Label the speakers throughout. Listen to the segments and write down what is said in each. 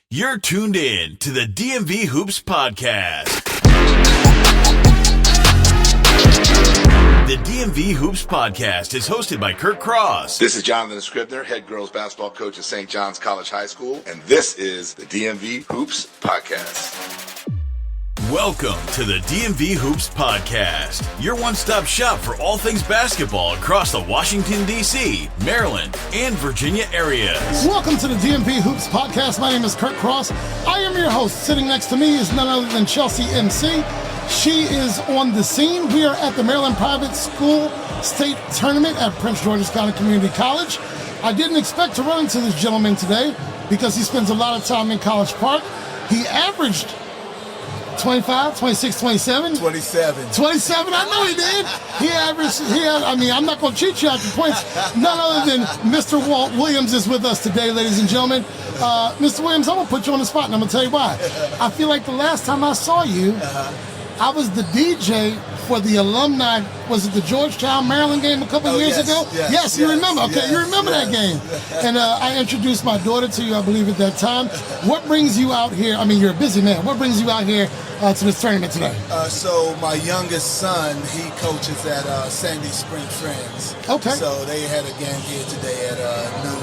Speaker 1: You're tuned in to the DMV Hoops Podcast. The DMV Hoops Podcast is hosted by Kurt Cross.
Speaker 2: This is Jonathan Scribner, head girls basketball coach at St. John's College High School, and this is the DMV Hoops Podcast.
Speaker 1: Welcome to the DMV Hoops Podcast, your one-stop shop for all things basketball across the Washington, D.C., Maryland, and Virginia areas.
Speaker 3: Welcome to the DMV Hoops Podcast. My name is Kurt Cross. I am your host. Sitting next to me is none other than Chelsea MC. She is on the scene. We are at the Maryland Private School State Tournament at Prince George's County Community College. I didn't expect to run into this gentleman today because he spends a lot of time in College Park. He averaged 25, 26, 27?
Speaker 4: 27.
Speaker 3: 27, I know he did. I'm not going to cheat you out the points. None other than Mr. Walt Williams is with us today, ladies and gentlemen. Mr. Williams, I'm going to put you on the spot, and I'm going to tell you why. I feel like the last time I saw you, I was the DJ for the alumni, was it the Georgetown, Maryland game a couple years ago? Yes, you remember. Okay, you remember that game. And I introduced my daughter to you, I believe, at that time. What brings you out here? I mean, you're a busy man. What brings you out here to this tournament today?
Speaker 4: So my youngest son, he coaches at Sandy Spring Friends.
Speaker 3: Okay.
Speaker 4: So they had a game here today at noon,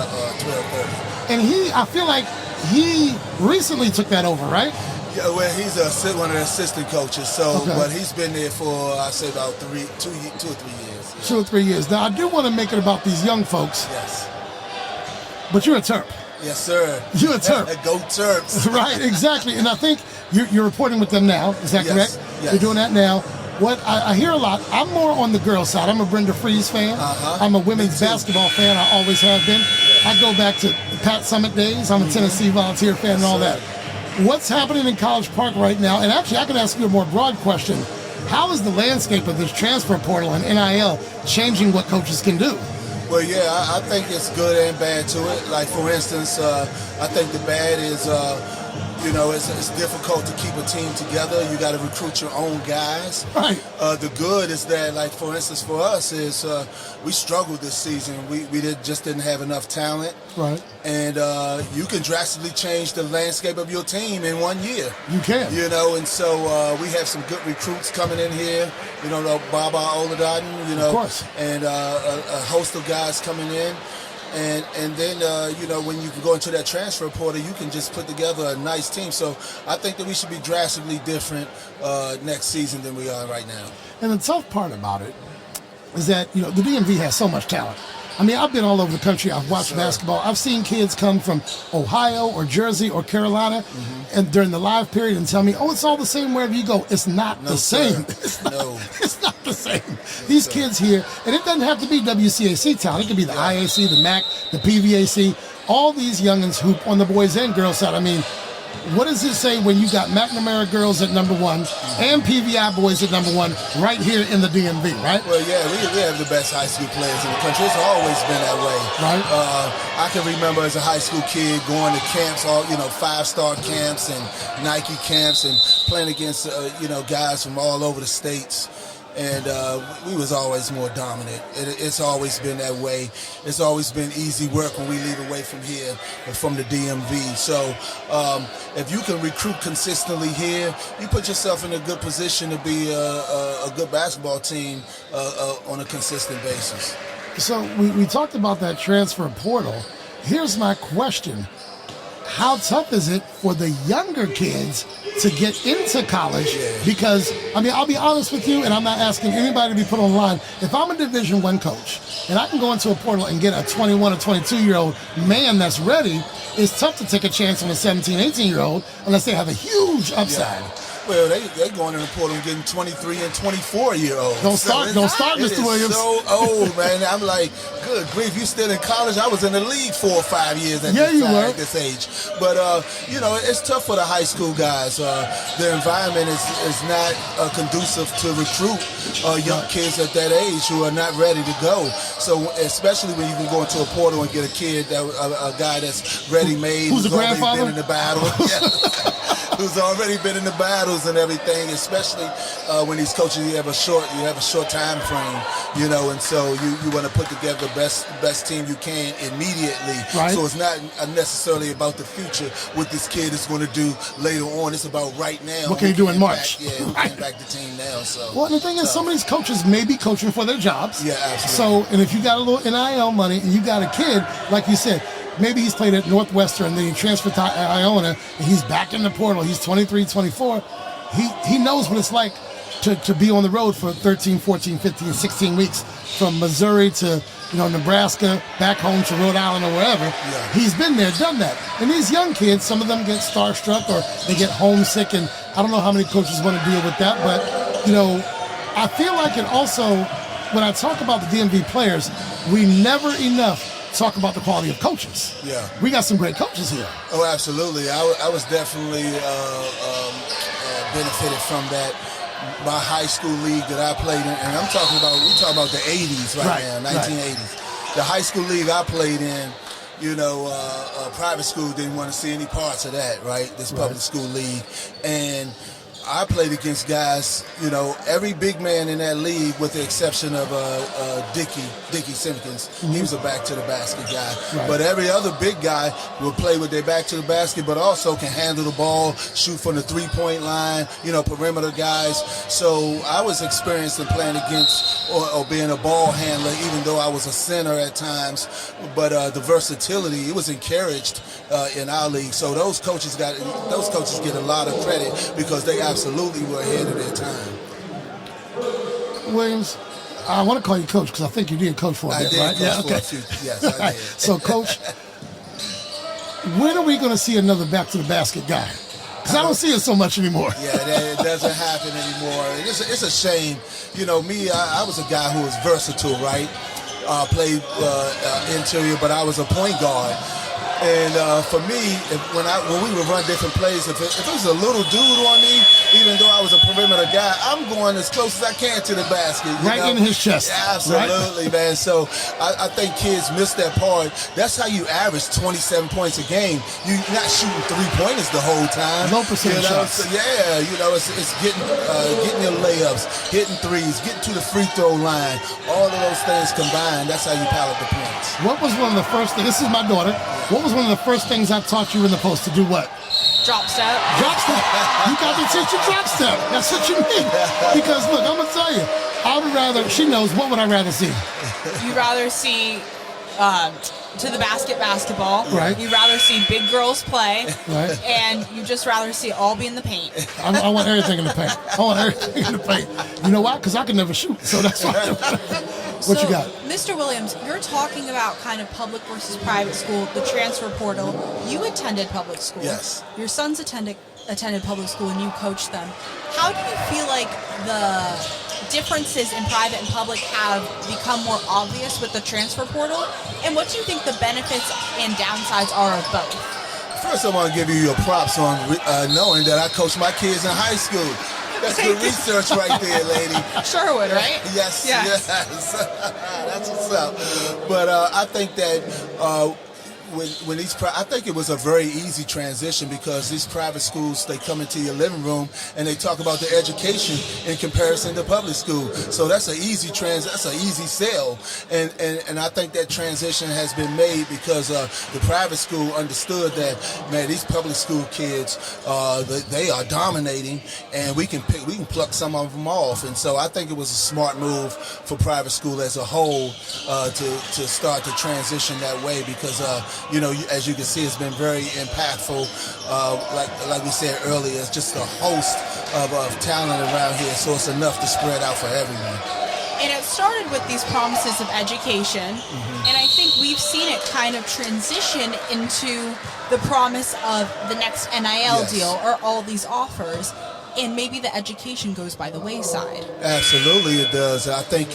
Speaker 4: 12:30.
Speaker 3: And I feel like he recently took that over, right?
Speaker 4: Yeah, well, he's one of the assistant coaches. So, but he's been there for I say about 2 or 3 years. Yeah.
Speaker 3: 2 or 3 years. Now I do want to make it about these young folks.
Speaker 4: Yes.
Speaker 3: But you're a Terp.
Speaker 4: Yes, sir.
Speaker 3: You're a Terp.
Speaker 4: Go Terps.
Speaker 3: Right, exactly. And I think you're reporting with them now. Is that correct?
Speaker 4: Yes.
Speaker 3: You're doing that now. What I hear a lot, I'm more on the girls' side. I'm a Brenda Freeze fan. I'm a women's basketball fan. I always have been. I go back to Pat Summitt days. I'm a Tennessee Volunteer fan and all that. What's happening in College Park right now? And actually, I can ask you a more broad question. How is the landscape of this transfer portal and NIL changing what coaches can do?
Speaker 4: Well, yeah, I think it's good and bad to it. Like, for instance, I think the bad is, it's difficult to keep a team together. You got to recruit your own guys.
Speaker 3: Right.
Speaker 4: The good is that, like, for instance, for us is we struggled this season. We just didn't have enough talent.
Speaker 3: Right.
Speaker 4: And you can drastically change the landscape of your team in 1 year.
Speaker 3: You can.
Speaker 4: And so we have some good recruits coming in here. Baba Oladotten,
Speaker 3: of course.
Speaker 4: And a host of guys coming in. And then, when you can go into that transfer portal, you can just put together a nice team. So I think that we should be drastically different next season than we are right now.
Speaker 3: And the tough part about it is that, the DMV has so much talent. I mean, I've been all over the country. I've watched basketball. I've seen kids come from Ohio or Jersey or Carolina and during the live period and tell me, it's all the same wherever you go. It's not the same. It's not the same. These kids here, and it doesn't have to be WCAC talent. It could be the IAC, the MAC, the PVAC. All these youngins hoop on the boys and girls side. I mean, what does it say when you got McNamara girls at number 1 and PVI boys at number 1 right here in the DMV, right?
Speaker 4: Well, yeah, we have the best high school players in the country. It's always been that way.
Speaker 3: Right.
Speaker 4: I can remember as a high school kid going to camps, 5-star camps and Nike camps and playing against, guys from all over the states. And we was always more dominant. It's always been that way. It's always been easy work when we leave away from here and from the DMV. So if you can recruit consistently here, you put yourself in a good position to be a good basketball team on a consistent basis.
Speaker 3: So we talked about that transfer portal. Here's my question. How tough is it for the younger kids to get into college? Because, I'll be honest with you, and I'm not asking anybody to be put on the line. If I'm a Division I coach, and I can go into a portal and get a 21 or 22-year-old man that's ready, it's tough to take a chance on a 17, 18-year-old unless they have a huge upside.
Speaker 4: Well, they going in the portal and getting 23 and 24-year-olds.
Speaker 3: Don't start, Mr. Williams.
Speaker 4: So old, man. I'm like, good grief, you still in college? I was in the league 4 or 5 years at this age. But it's tough for the high school guys. The environment is not conducive to recruit young kids at that age who are not ready to go. So especially when you can go into a portal and get a kid a guy that's ready-made,
Speaker 3: who's a grandfather,
Speaker 4: been in the battle. who's already been in the battles and everything, especially when these coaches, you have a short time frame, and so you want to put together the best team you can immediately.
Speaker 3: Right.
Speaker 4: So it's not necessarily about the future, what this kid is going to do later on. It's about right now.
Speaker 3: What can you do in March?
Speaker 4: Who can back the team now. So.
Speaker 3: Well, the thing is, some of these coaches may be coaching for their jobs.
Speaker 4: Yeah, absolutely.
Speaker 3: So, and if you got a little NIL money and you got a kid, like you said, maybe he's played at Northwestern, then he transferred to Iona, and he's back in the portal. He's 23, 24. He knows what it's like to be on the road for 13, 14, 15, 16 weeks from Missouri to Nebraska, back home to Rhode Island or wherever.
Speaker 4: Yeah.
Speaker 3: He's been there, done that. And these young kids, some of them get starstruck or they get homesick, and I don't know how many coaches want to deal with that, but, I feel like it also, when I talk about the DMV players, we never enough talk about the quality of coaches.
Speaker 4: Yeah.
Speaker 3: We got some great coaches here.
Speaker 4: Oh, absolutely. I was definitely benefited from that. My high school league that I played in, and we're talking about the 80s right now, 1980s. Right. The high school league I played in, private school didn't want to see any parts of that, right? This public school league. And I played against guys, every big man in that league, with the exception of Dickie Simpkins. Mm-hmm. He was a back to the basket guy. Right. But every other big guy will play with their back to the basket, but also can handle the ball, shoot from the 3-point line, perimeter guys. So I was experienced in playing against or being a ball handler, even though I was a center at times. But the versatility, it was encouraged in our league. So those coaches get a lot of credit because they absolutely were ahead of their time.
Speaker 3: Williams, I want to call you coach because I think you did coach for a bit, right?
Speaker 4: Yeah, okay. Yes, I did.
Speaker 3: So, coach, when are we going to see another back to the basket guy? Because I don't see it so much anymore.
Speaker 4: Yeah, it doesn't happen anymore. It's a shame. Me, I was a guy who was versatile, right? Played interior, but I was a point guard. And for me, when we would run different plays, if it was a little dude on me, even though I was a perimeter guy, I'm going as close as I can to the basket.
Speaker 3: Right in his chest.
Speaker 4: Yeah, absolutely, right? Man. So I think kids miss that part. That's how you average 27 points a game. You're not shooting 3-pointers the whole time.
Speaker 3: Low percentage shots.
Speaker 4: So, yeah, it's getting your layups, hitting threes, getting to the free throw line. All of those things combined, that's how you pallet the points.
Speaker 3: What was one of the first things? This is my daughter. What was one of the first things I taught you in the post to do what?
Speaker 5: Drop step.
Speaker 3: Drop step. You got to teach your drop step. That's what you need. Because look, I'm gonna tell you, I would rather. She knows. What would I rather see?
Speaker 5: You'd rather see to the basketball.
Speaker 3: Right.
Speaker 5: You'd rather see big girls play.
Speaker 3: Right.
Speaker 5: And you just rather see all be in the paint.
Speaker 3: I want everything in the paint. I want everything in the paint. You know why? Because I can never shoot. So that's why. What you got?
Speaker 5: Mr. Williams, you're talking about kind of public versus private school, the transfer portal. You attended public school.
Speaker 4: Yes.
Speaker 5: Your sons attended public school and you coached them. How do you feel like the differences in private and public have become more obvious with the transfer portal? And what do you think the benefits and downsides are of both?
Speaker 4: First, I want to give you your props on knowing that I coached my kids in high school. That's good research right there, lady.
Speaker 5: Sherwood, right?
Speaker 4: Yes. That's what's up. But I think that I think it was a very easy transition because these private schools, they come into your living room and they talk about the education in comparison to public school. So that's an easy sell. And I think that transition has been made because the private school understood that, man, these public school kids, they are dominating, and we can pluck some of them off. And so I think it was a smart move for private school as a whole to start to transition that way because as you can see, it's been very impactful. Like we said earlier, it's just a host of talent around here, so it's enough to spread out for everyone.
Speaker 5: And it started with these promises of education, and I think we've seen it kind of transition into the promise of the next NIL deal or all these offers. And maybe the education goes by the wayside. Absolutely,
Speaker 4: it does. I think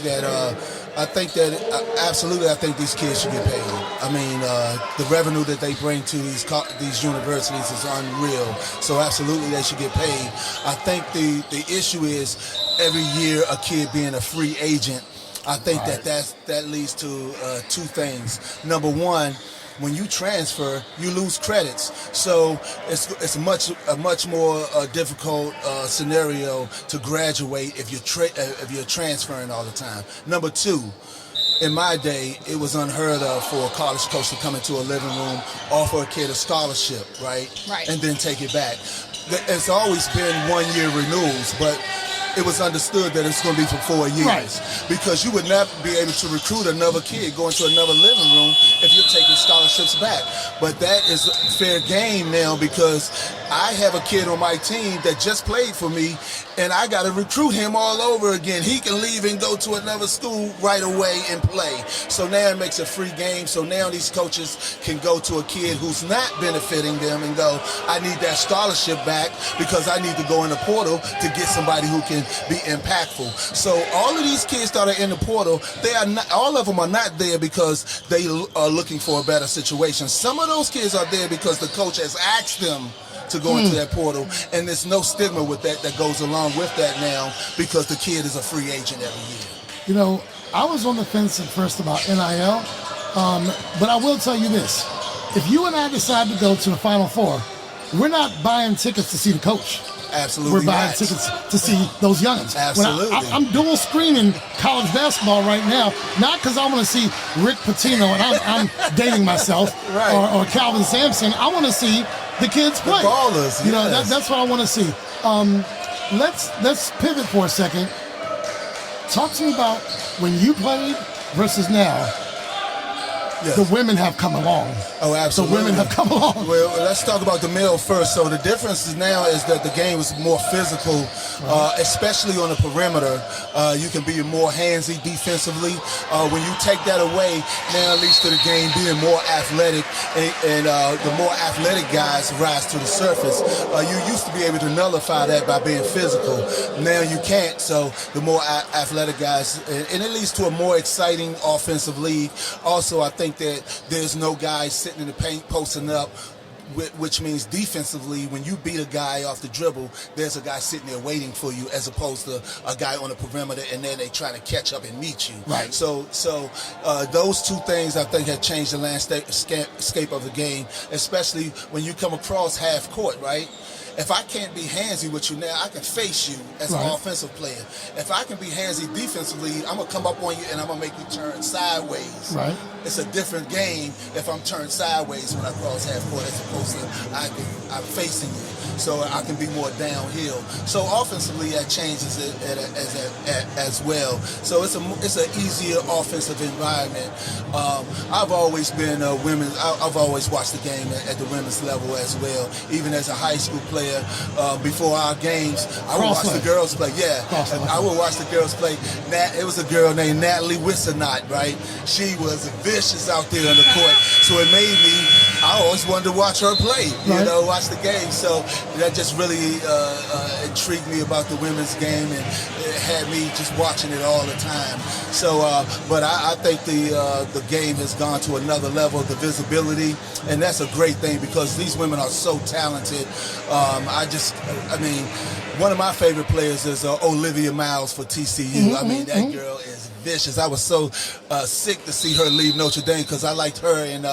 Speaker 4: these kids should get paid. I mean, the revenue that they bring to these universities is unreal. So absolutely, they should get paid. I think the issue is every year a kid being a free agent. I think that leads to two things. Number one, when you transfer, you lose credits. So it's a much more difficult scenario to graduate if you're transferring all the time. Number two, in my day, it was unheard of for a college coach to come into a living room, offer a kid a scholarship, right? And then take it back. It's always been 1-year renewals, but it was understood that it's going to be for 4 years. Because you would not be able to recruit another kid going to another living room if you're taking scholarships back. But that is fair game now, because I have a kid on my team that just played for me, and I got to recruit him all over again. He can leave and go to another school right away and play. So now it makes a free game. So now these coaches can go to a kid who's not benefiting them and go, I need that scholarship back because I need to go in the portal to get somebody who can be impactful. So all of these kids that are in the portal, they are not, all of them are not there because they are looking for a better situation. Some of those kids are there because the coach has asked them to go into that portal, and there's no stigma with that goes along with that now, because the kid is a free agent every year.
Speaker 3: You know, I was on the fence at first about NIL, but I will tell you this. If you and I decide to go to the Final Four, we're not buying tickets to see the coach.
Speaker 4: Absolutely.
Speaker 3: We're buying tickets to see those youngins.
Speaker 4: Absolutely.
Speaker 3: I'm dual screening college basketball right now, not because I want to see Rick Pitino, and I'm dating myself, or Calvin Sampson. I want to see the kids play.
Speaker 4: The ballers.
Speaker 3: You know, that's what I want to see. Let's pivot for a second. Talk to me about when you played versus now. Yes. The women have come along.
Speaker 4: Oh, absolutely.
Speaker 3: The women have come along.
Speaker 4: Well, let's talk about the male first. So the difference is now is that the game is more physical, especially on the perimeter. You can be more handsy defensively. When you take that away, now it leads to the game being more athletic, and the more athletic guys rise to the surface. You used to be able to nullify that by being physical. Now you can't. So the more athletic guys, and it leads to a more exciting offensive league. Also, I think that there's no guys sitting in the paint posting up, which means defensively, when you beat a guy off the dribble, there's a guy sitting there waiting for you, as opposed to a guy on the perimeter and then they trying to catch up and meet you.
Speaker 3: Right.
Speaker 4: So those two things I think have changed the landscape of the game, especially when you come across half court, right? If I can't be handsy with you now, I can face you as an offensive player. If I can be handsy defensively, I'm going to come up on you and I'm going to make you turn sideways.
Speaker 3: Right.
Speaker 4: It's a different game if I'm turned sideways when I cross half court, as opposed to I'm facing you. So I can be more downhill. So offensively, that changes it as well. So it's an easier offensive environment. I've always been I've always watched the game at the women's level as well. Even as a high school player, before our games, I would watch the girls play. I would watch the girls play. It was a girl named Natalie Wissenot, right? She was vicious out there on the court. So it made me, I always wanted to watch her play, watch the game. So that just really intrigued me about the women's game, and it had me just watching it all the time. So, but I think the game has gone to another level of the visibility, and that's a great thing because these women are so talented. One of my favorite players is Olivia Miles for TCU. That girl is vicious. I was so sick to see her leave Notre Dame because I liked her and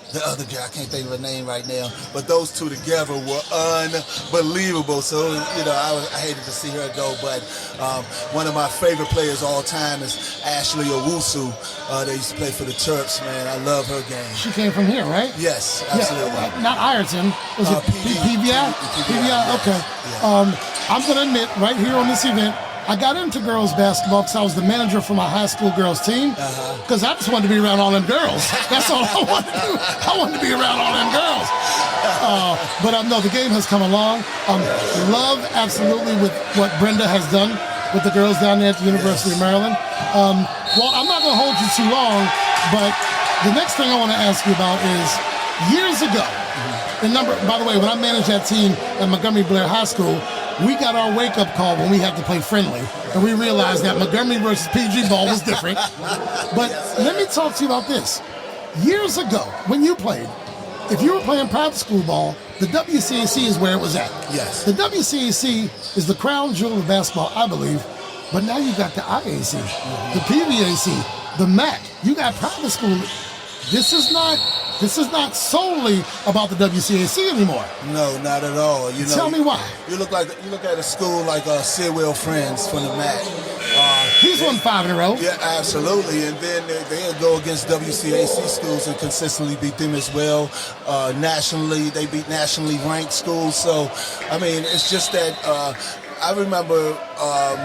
Speaker 4: the other girl, I can't think of her name right now, but those two together were unbelievable. So, I hated to see her go, but one of my favorite players all time is Ashley Owusu. They used to play for the Terps, man. I love her game.
Speaker 3: She came from here, right?
Speaker 4: Yes, absolutely.
Speaker 3: Yeah, not Ireton. Was it PVI? PVI, okay. Yeah. I'm going to admit, right here on this event, I got into girls basketball because I was the manager for my high school girls team, because I just wanted to be around all them girls. That's all I wanted to do. I wanted to be around all them girls. But no, the game has come along. Love absolutely with what Brenda has done with the girls down there at the University of Maryland. Well, I'm not going to hold you too long, but the next thing I want to ask you about is years ago. By the way, when I managed that team at Montgomery Blair High School, we got our wake-up call when we had to play friendly, and we realized that Montgomery versus PG ball was different. But let me talk to you about this. Years ago, when you played, if you were playing private school ball, the WCAC is where it was at.
Speaker 4: Yes.
Speaker 3: The WCAC is the crown jewel of basketball, I believe, but now you got the IAC, the PVAC, the MAC. You got private school. This is not This is not solely about the WCAC anymore.
Speaker 4: No, not at all. You know,
Speaker 3: Tell me why.
Speaker 4: You look at a school like Sidwell Friends from the MAC.
Speaker 3: He's won 5 in a row.
Speaker 4: Yeah, absolutely. And then they'll go against WCAC schools and consistently beat them as well. Nationally, they beat nationally ranked schools. So, I mean, it's just that I remember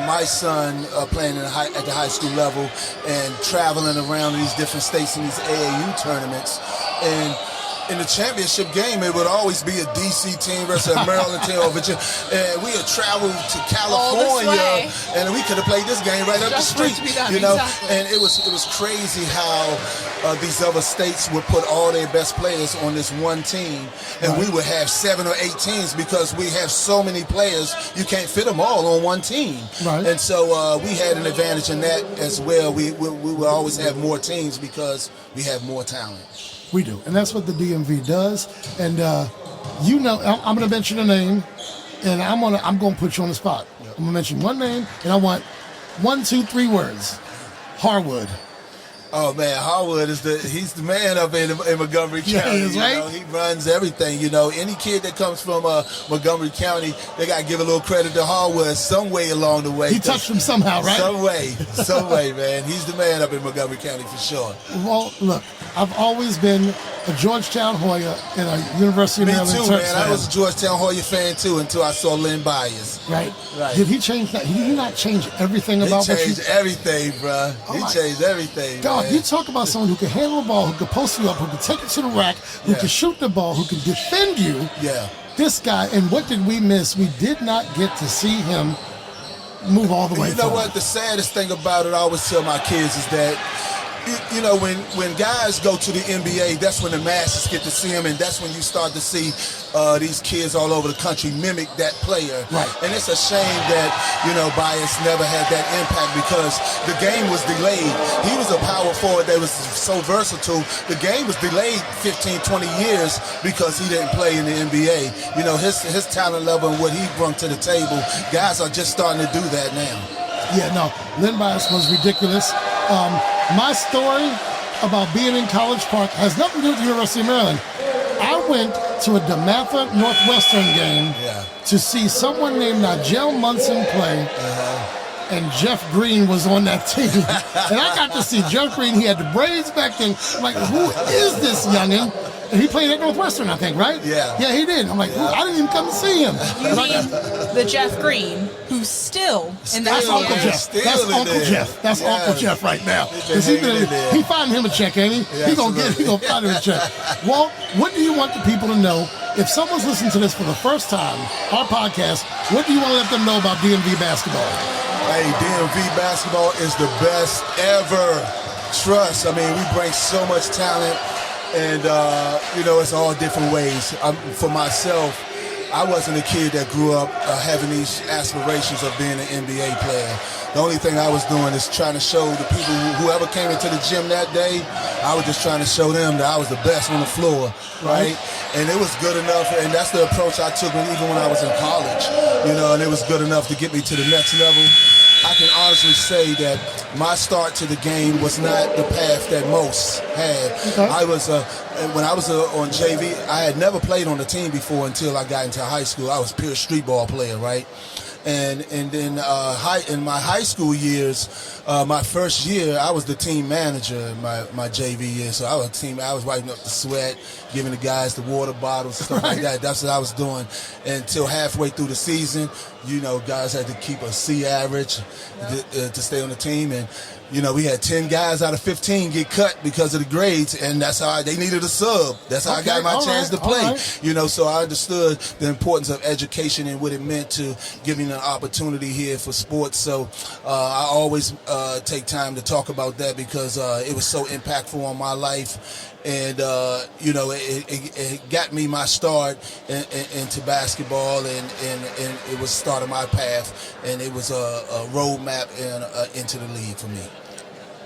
Speaker 4: my son playing at the high school level and traveling around these different states in these AAU tournaments. And in the championship game, it would always be a DC team versus a Maryland team or Virginia. And we had traveled to California, and we could have played this game right up the street. You know, exactly. And it was crazy how these other states would put all their best players on this one team, and we would have 7 or 8 teams because we have so many players, you can't fit them all on one team. Right. And so we had an advantage in that as well. We would always have more teams because we have more talent.
Speaker 3: We do, and that's what the DMV does. And you know, I'm going to mention a name, and I'm going to put you on the spot. Yep. I'm going to mention one name, and I want 1, 2, 3 words. Harwood.
Speaker 4: Oh man, Harwood he's the man up in Montgomery County.
Speaker 3: Yeah, he is, right?
Speaker 4: You know, he runs everything. You know, any kid that comes from Montgomery County, they got to give a little credit to Harwood some way along the way.
Speaker 3: He touched him somehow, right?
Speaker 4: Some way, man. He's the man up in Montgomery County for sure.
Speaker 3: Well, look, I've always been a Georgetown Hoya and a University of Maryland
Speaker 4: Terp fan. Me too, man.
Speaker 3: fan.
Speaker 4: I was a Georgetown Hoya fan too until I saw Lynn Byers.
Speaker 3: Right.
Speaker 4: Did
Speaker 3: he change that? Did he not change everything about what you...
Speaker 4: He changed everything, bro. He changed everything,
Speaker 3: God,
Speaker 4: man.
Speaker 3: you talk about someone who can handle the ball, who can post you up, who can take it to the rack, who can shoot the ball, who can defend you. Yeah. This guy, and what did we miss? We did not get to see him move all the way
Speaker 4: You know
Speaker 3: forward.
Speaker 4: what? The saddest thing about it, I always tell my kids, is that you know, when guys go to the NBA, that's when the masses get to see them, and that's when you start to see these kids all over the country mimic that player. Right. And it's a shame that, you know, Bias never had that impact because the game was delayed. He was a power forward that was so versatile. The game was delayed 15, 20 years because he didn't play in the NBA. You know, his talent level and what he brought to the table, guys are just starting to do that now.
Speaker 3: Yeah, no, Lynn Bias was ridiculous. My story about being in College Park has nothing to do with the University of Maryland. I went to a DeMatha Northwestern game to see someone named Nigel Munson play, and Jeff Green was on that team. And I got to see Jeff Green. He had the braids back then. I'm like, who is this youngin'? And he played at Northwestern, I think, right? Yeah. Yeah, he did. I'm like, I didn't even come to see him.
Speaker 5: You mean the Jeff Green, who's still in the
Speaker 3: That's Uncle Jeff. That's Uncle Jeff. That's Uncle Jeff right now. He find him a check, ain't he? He gonna find him a check. Walt, what do you want the people to know? If someone's listening to this for the first time, our podcast, what do you want to let them know about DMV basketball?
Speaker 4: Hey, DMV basketball is the best ever. Trust. I mean, we bring so much talent. And, you know, it's all different ways. For myself, I wasn't a kid that grew up having these aspirations of being an NBA player. The only thing I was doing is trying to show the people, whoever came into the gym that day, I was just trying to show them that I was the best on the floor, right? And it was good enough, and that's the approach I took even when I was in college, you know, and it was good enough to get me to the next level. I can honestly say that my start to the game was not the path that most had. I was when I was on JV, I had never played on the team before until I got into high school. I was a pure street ball player, right? And then in my high school years, my first year, I was the team manager in my JV year. So I was wiping up the sweat, giving the guys the water bottles, stuff like that. That's what I was doing until halfway through the season. You know, guys had to keep a C average to stay on the team. And, you know, we had 10 guys out of 15 get cut because of the grades, and that's how they needed a sub. That's how I got my chance to play. You know, so I understood the importance of education and what it meant to giving an opportunity here for sports. So I always take time to talk about that because it was so impactful on my life. And, you know, it got me my start into basketball, and it was the start of my path, and it was a roadmap into the league for me.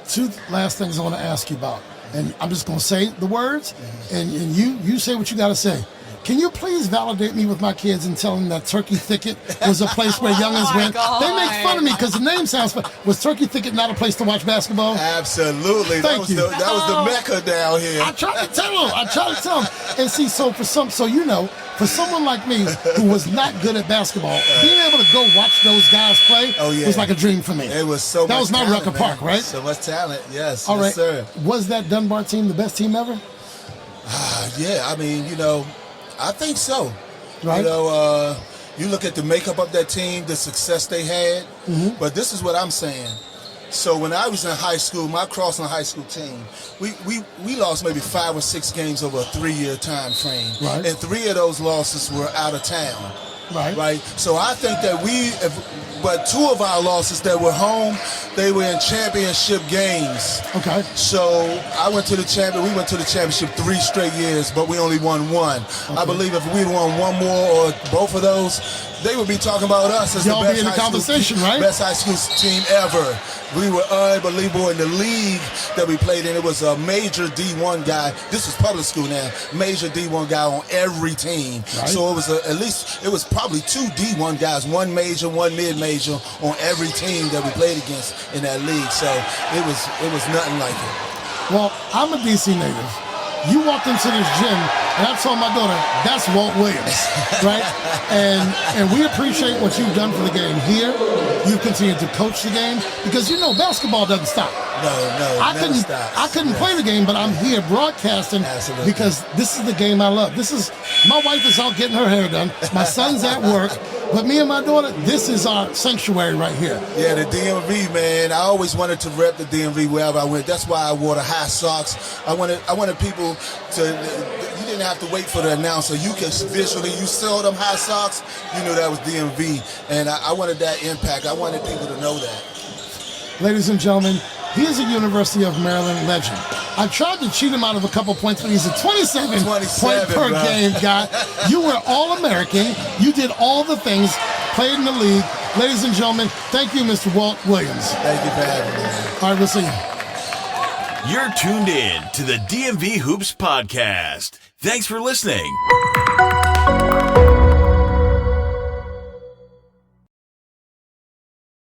Speaker 3: Two last things I want to ask you about, and I'm just going to say the words, and you say what you got to say. Can you please validate me with my kids and tell them that Turkey Thicket was a place where youngins went?
Speaker 5: God.
Speaker 3: They make fun of me because the name sounds fun. Was Turkey Thicket not a place to watch basketball?
Speaker 4: Absolutely.
Speaker 3: Thank you.
Speaker 4: That was the Mecca down here.
Speaker 3: I tried to tell them. And see, so for someone like me who was not good at basketball, being able to go watch those guys play was like a dream for me.
Speaker 4: It was so much
Speaker 3: That was my
Speaker 4: talent,
Speaker 3: Rucker
Speaker 4: man.
Speaker 3: Park, right?
Speaker 4: So much talent, yes.
Speaker 3: All right.
Speaker 4: Yes, sir.
Speaker 3: Was that Dunbar team the best team ever?
Speaker 4: Yeah, I mean, I think so.
Speaker 3: Right.
Speaker 4: You look at the makeup of that team, the success they had, but this is what I'm saying. So when I was in high school, my Crossland High School team, we lost maybe 5 or 6 games over a 3-year time frame.
Speaker 3: Right.
Speaker 4: And 3 of those losses were out of town.
Speaker 3: Right.
Speaker 4: So I think that but 2 of our losses that were home, they were in championship games.
Speaker 3: Okay.
Speaker 4: So we went to the championship 3 straight years, but we only won 1. Okay. I believe if we won 1 more or both of those, they would be talking about us as
Speaker 3: Y'all
Speaker 4: the best
Speaker 3: be in the conversation, right?
Speaker 4: Best high school team ever. We were unbelievable in the league that we played in. It was a major D1 guy. This is public school now. Major D1 guy on every team. Right. So it was probably 2 D1 guys, 1 major, 1 mid-major on every team that we played against in that league. So it was nothing like it.
Speaker 3: Well, I'm a DC native. You walked into this gym, and I told my daughter, that's Walt Williams, right? And we appreciate what you've done for the game here. You've continued to coach the game because basketball doesn't stop.
Speaker 4: No,
Speaker 3: I couldn't play the game, but I'm here broadcasting because this is the game I love. My wife is out getting her hair done. My son's at work. But me and my daughter, this is our sanctuary right here.
Speaker 4: Yeah, the DMV, man. I always wanted to rep the DMV wherever I went. That's why I wore the high socks. I wanted people to. You didn't have to wait for the announcer. You could visually, you saw them high socks, you knew that was DMV. And I wanted that impact. I wanted people to know that.
Speaker 3: Ladies and gentlemen, he is a University of Maryland legend. I tried to cheat him out of a couple points, but he's a 27 point per game guy. You were All-American. You did all the things, played in the league. Ladies and gentlemen, thank you, Mr. Walt Williams.
Speaker 4: Thank you for having me, man.
Speaker 3: All right, we'll see you.
Speaker 1: You're tuned in to the DMV Hoops Podcast. Thanks for listening.